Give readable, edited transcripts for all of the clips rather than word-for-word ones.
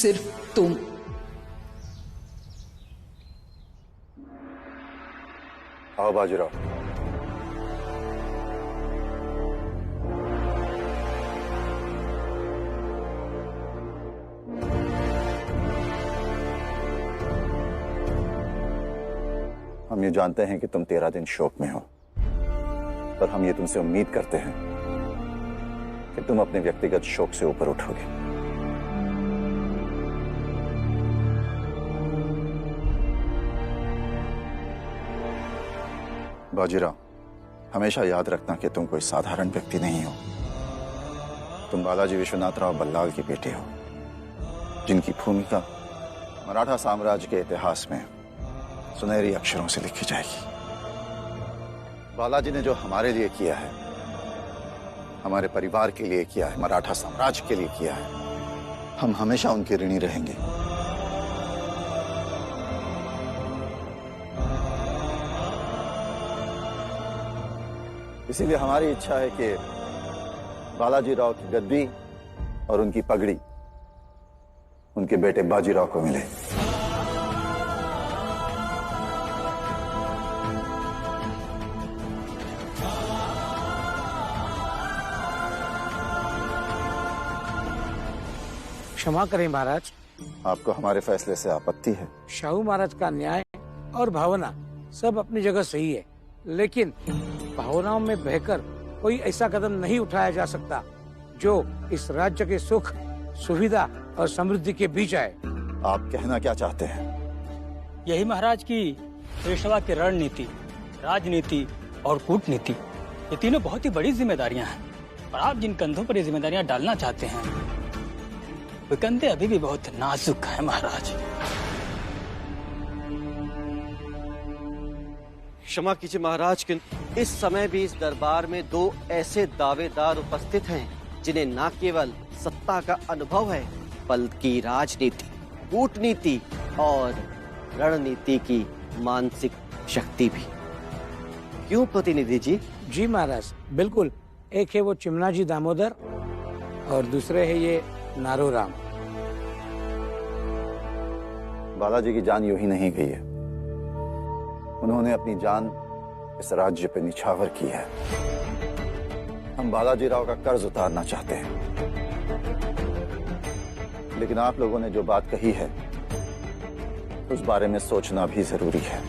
सिर्फ तुम। आओ बाजीराव। हम ये जानते हैं कि तुम 13 दिन शोक में हो, पर हम ये तुमसे उम्मीद करते हैं कि तुम अपने व्यक्तिगत शोक से ऊपर उठोगे। बाजीराव, हमेशा याद रखना कि तुम कोई साधारण व्यक्ति नहीं हो। तुम बालाजी विश्वनाथराव बल्लाल की बेटे हो, जिनकी भूमिका मराठा साम्राज्य के इतिहास में सुनहरी अक्षरों से लिखी जाएगी। बालाजी ने जो हमारे लिए किया है, हमारे परिवार के लिए किया है, मराठा साम्राज्य के लिए किया है, हम हमेशा उनके ऋणी रहेंगे। इसीलिए हमारी इच्छा है कि बालाजी राव की गद्दी और उनकी पगड़ी उनके बेटे बाजीराव को मिले। क्षमा करें महाराज, आपको हमारे फैसले से आपत्ति है? शाहू महाराज का न्याय और भावना सब अपनी जगह सही है, लेकिन भावनाओं में बहकर कोई ऐसा कदम नहीं उठाया जा सकता जो इस राज्य के सुख, सुविधा और समृद्धि के बीच आए। आप कहना क्या चाहते हैं? यही महाराज की पेशवा की रणनीति, राजनीति और कूटनीति, ये तीनों बहुत ही बड़ी जिम्मेदारियां हैं, और आप जिन कंधों पर ये जिम्मेदारियां डालना चाहते हैं, वे कंधे अभी भी बहुत नाजुक हैं महाराज। क्षमा कीजिए महाराज, किंतु इस समय भी इस दरबार में दो ऐसे दावेदार उपस्थित हैं जिन्हें न केवल सत्ता का अनुभव है, बल्कि राजनीति, कूटनीति और रणनीति की मानसिक शक्ति भी। क्यों प्रतिनिधि जी? जी महाराज, बिल्कुल। एक है वो चिमनाजी दामोदर और दूसरे है ये नारोराम। बालाजी की जान यूं ही नहीं गई है। उन्होंने अपनी जान इस राज्य पे निछावर की है। हम बालाजी राव का कर्ज उतारना चाहते हैं, लेकिन आप लोगों ने जो बात कही है उस बारे में सोचना भी जरूरी है।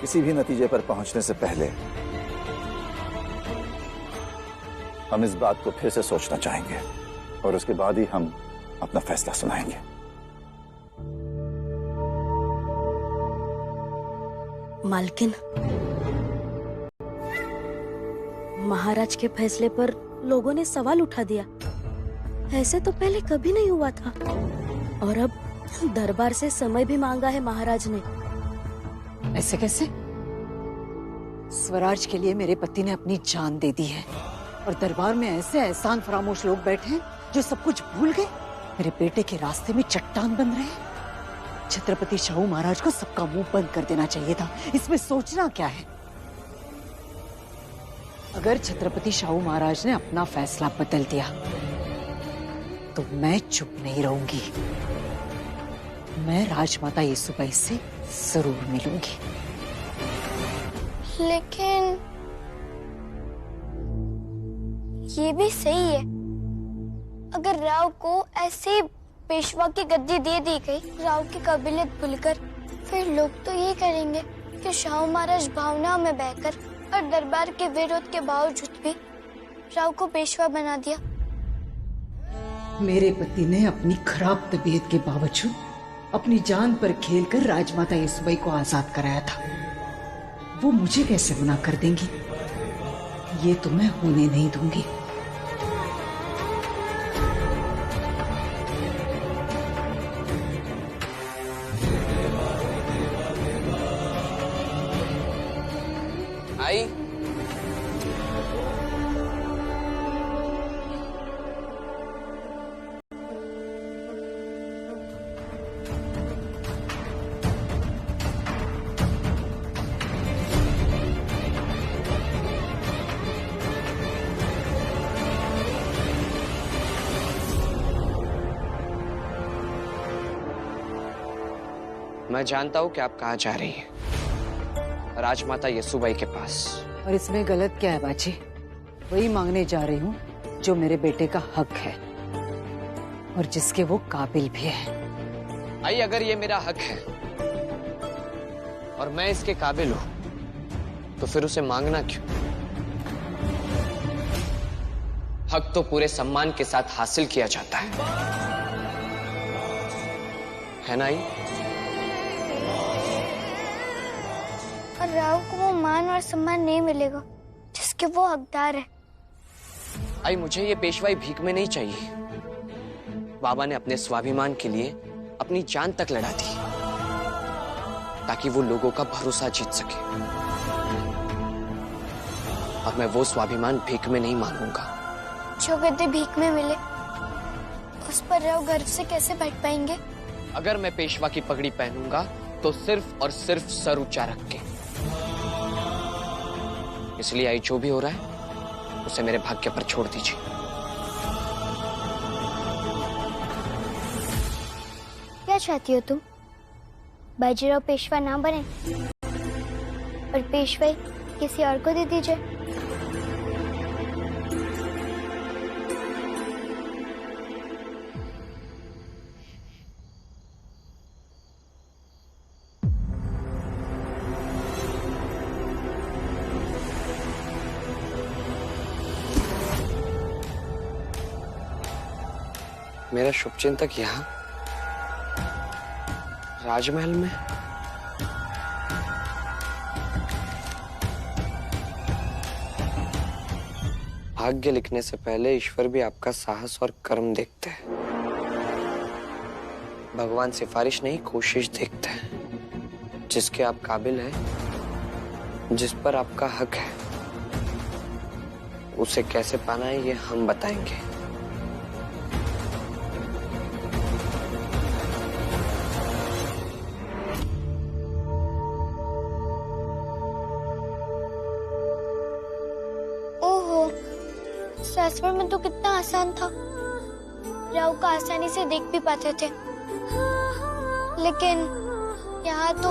किसी भी नतीजे पर पहुंचने से पहले हम इस बात को फिर से सोचना चाहेंगे और उसके बाद ही हम अपना फैसला सुनाएंगे। मालकिन, महाराज के फैसले पर लोगों ने सवाल उठा दिया। ऐसे तो पहले कभी नहीं हुआ था, और अब दरबार से समय भी मांगा है महाराज ने। ऐसे कैसे? स्वराज के लिए मेरे पति ने अपनी जान दे दी है, और दरबार में ऐसे एहसान फरामोश लोग बैठे हैं जो सब कुछ भूल गए, मेरे बेटे के रास्ते में चट्टान बन रहे हैं। छत्रपति शाहू महाराज को सबका मुंह बंद कर देना चाहिए था। इसमें सोचना क्या है? अगर छत्रपति शाहू महाराज ने अपना फैसला बदल दिया तो मैं चुप नहीं रहूंगी। मैं राजमाता येसुबाई से जरूर मिलूंगी। लेकिन ये भी सही है, अगर राव को ऐसे पेशवा की गद्दी दे दी गई, राव की काबिलियत भूलकर, फिर लोग तो ये करेंगे कि शाहू महाराज भावना में बहकर और दरबार के विरोध के बावजूद भी राव को पेशवा बना दिया। मेरे पति ने अपनी खराब तबीयत के बावजूद अपनी जान पर खेलकर राजमाता येसुबाई को आजाद कराया था। वो मुझे कैसे मना कर देंगी? ये तो मैं होने नहीं दूंगी। आई मैं जानता हूँ कि आप कहाँ जा रही हैं। राजमाता यसुबाई के पास। और इसमें गलत क्या है बाजी? वही मांगने जा रही हूँ जो मेरे बेटे का हक है और जिसके वो काबिल भी है। आई, अगर ये मेरा हक है और मैं इसके काबिल हूँ तो फिर उसे मांगना क्यों? हक तो पूरे सम्मान के साथ हासिल किया जाता है ना आई? और राव को वो मान और सम्मान नहीं मिलेगा जिसके वो हकदार है। आई, मुझे ये पेशवाई भीख में नहीं चाहिए। बाबा ने अपने स्वाभिमान के लिए अपनी जान तक लड़ा दी ताकि वो लोगों का भरोसा जीत सके। और मैं वो स्वाभिमान भीख में नहीं मांगूंगा। जो गद्दे भीख में मिले उस पर राव गर्व से कैसे बैठ पाएंगे? अगर मैं पेशवा की पगड़ी पहनूंगा तो सिर्फ और सिर्फ सर ऊंचा रख के। इसलिए आई, जो भी हो रहा है उसे मेरे भाग्य पर छोड़ दीजिए। क्या चाहती हो तुम? बाजीराव पेशवा ना बने और पेशवाई किसी और को दे दीजिए। मेरा शुभचिंतक यहाँ राजमहल में? भाग्य लिखने से पहले ईश्वर भी आपका साहस और कर्म देखते हैं। भगवान सिफारिश नहीं, कोशिश देखते हैं। जिसके आप काबिल हैं, जिस पर आपका हक है, उसे कैसे पाना है ये हम बताएंगे। राजमहल में तो कितना आसान था, राव को आसानी से देख भी पाते थे, लेकिन यहाँ तो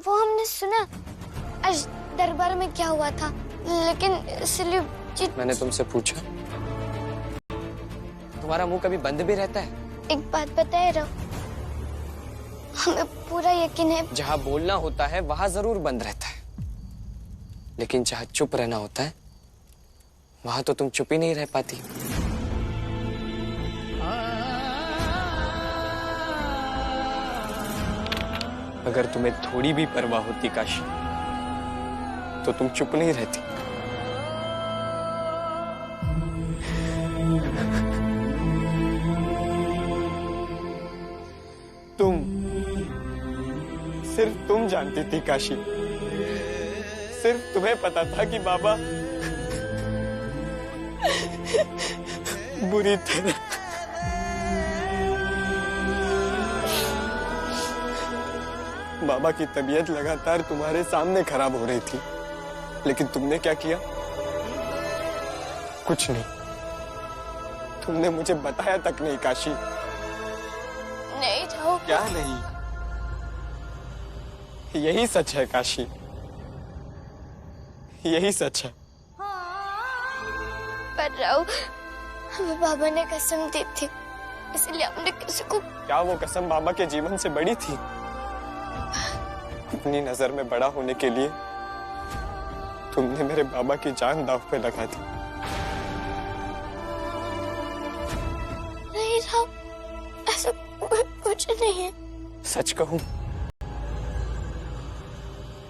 वो हमने सुना आज दरबार में क्या हुआ था, लेकिन इसलिए मैंने तुमसे पूछा, तुम्हारा मुंह कभी बंद भी रहता है? एक बात बताए राव, हमें पूरा यकीन है जहाँ बोलना होता है वहां जरूर बंद रहता है, लेकिन जहाँ चुप रहना होता है वहां तो तुम चुप ही नहीं रह पाती। अगर तुम्हें थोड़ी भी परवाह होती काशी, तो तुम चुप नहीं रहती। सिर्फ तुम जानती थी काशी, सिर्फ तुम्हें पता था कि बाबा बुरी तरह बाबा की तबीयत लगातार तुम्हारे सामने खराब हो रही थी, लेकिन तुमने क्या किया? कुछ नहीं। तुमने मुझे बताया तक नहीं काशी। नहीं जाओ। क्या नहीं? यही सच है काशी, यही सच है। पर राव, हमें बाबा ने कसम दी थी, इसलिए हमने किसी को। क्या वो कसम बाबा के जीवन से बड़ी थी? अपनी नजर में बड़ा होने के लिए तुमने मेरे बाबा की जान दांव पे लगा दी। नहीं राव, ऐसा कुछ नहीं है। सच कहूं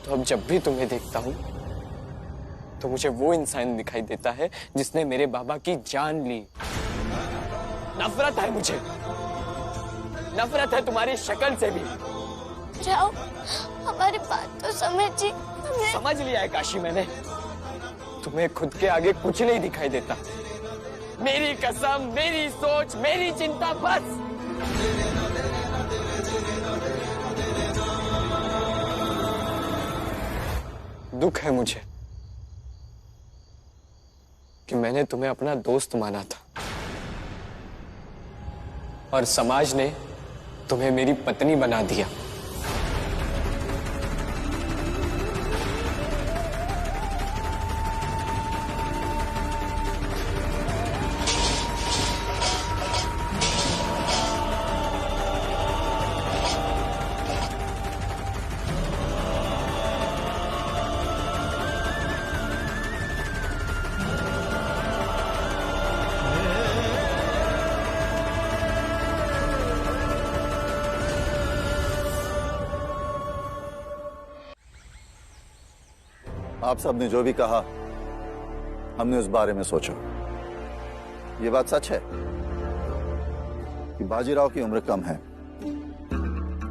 तो अब जब भी तुम्हें देखता हूं तो मुझे वो इंसान दिखाई देता है जिसने मेरे बाबा की जान ली। नफरत है मुझे, नफरत है तुम्हारी शक्ल से भी। राव, हमारी बात तो समझिए। समझ लिया है काशी मैंने, तुम्हें खुद के आगे कुछ नहीं दिखाई देता। मेरी कसम, मेरी सोच, मेरी चिंता बस। दुख है मुझे कि मैंने तुम्हें अपना दोस्त माना था और समाज ने तुम्हें मेरी पत्नी बना दिया। आप सब ने जो भी कहा हमने उस बारे में सोचा। ये बात सच है कि बाजीराव की उम्र कम है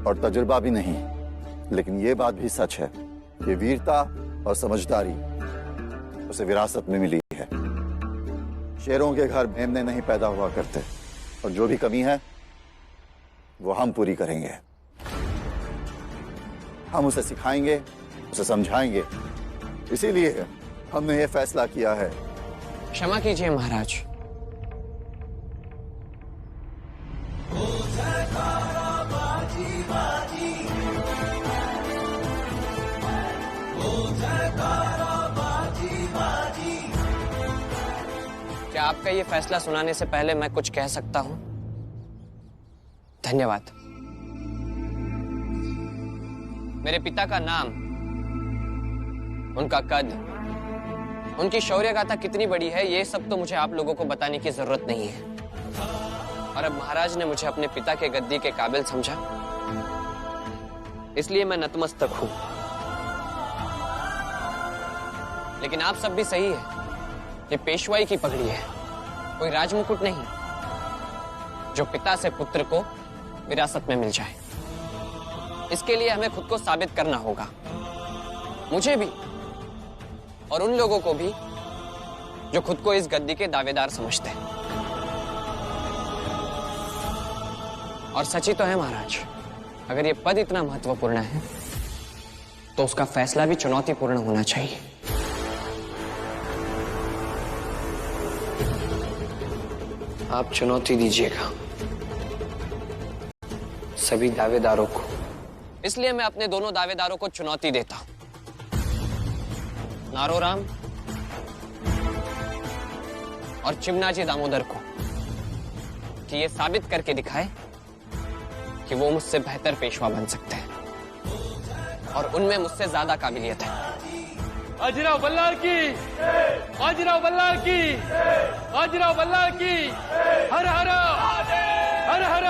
और तजुर्बा भी नहीं, लेकिन ये बात भी सच है कि वीरता और समझदारी उसे विरासत में मिली है। शेरों के घर मेमने नहीं पैदा हुआ करते और जो भी कमी है वो हम पूरी करेंगे। हम उसे सिखाएंगे, उसे समझाएंगे। इसीलिए हमने ये फैसला किया है। क्षमा कीजिए महाराज। क्या आपका ये फैसला सुनाने से पहले मैं कुछ कह सकता हूं? धन्यवाद। मेरे पिता का नाम, उनका कद, उनकी शौर्य गाथा कितनी बड़ी है, ये सब तो मुझे आप लोगों को बताने की जरूरत नहीं है। और अब महाराज ने मुझे अपने पिता के गद्दी के काबिल समझा, इसलिए मैं नतमस्तक हूं। लेकिन आप सब भी सही है, ये पेशवाई की पगड़ी है, कोई राजमुकुट नहीं, जो पिता से पुत्र को विरासत में मिल जाए। इसके लिए हमें खुद को साबित करना होगा, मुझे भी और उन लोगों को भी जो खुद को इस गद्दी के दावेदार समझते हैं। और सच ही तो है महाराज, अगर ये पद इतना महत्वपूर्ण है तो उसका फैसला भी चुनौतीपूर्ण होना चाहिए। आप चुनौती दीजिएगा सभी दावेदारों को। इसलिए मैं अपने दोनों दावेदारों को चुनौती देता हूं, नारोराम और चिमनाजी दामोदर को, कि ये साबित करके दिखाए कि वो मुझसे बेहतर पेशवा बन सकते हैं और उनमें मुझसे ज्यादा काबिलियत है। बाजीराव बल्लाल की, बाजीराव बल्लाल की, बाजीराव बल्लाल की, हर हर हर हर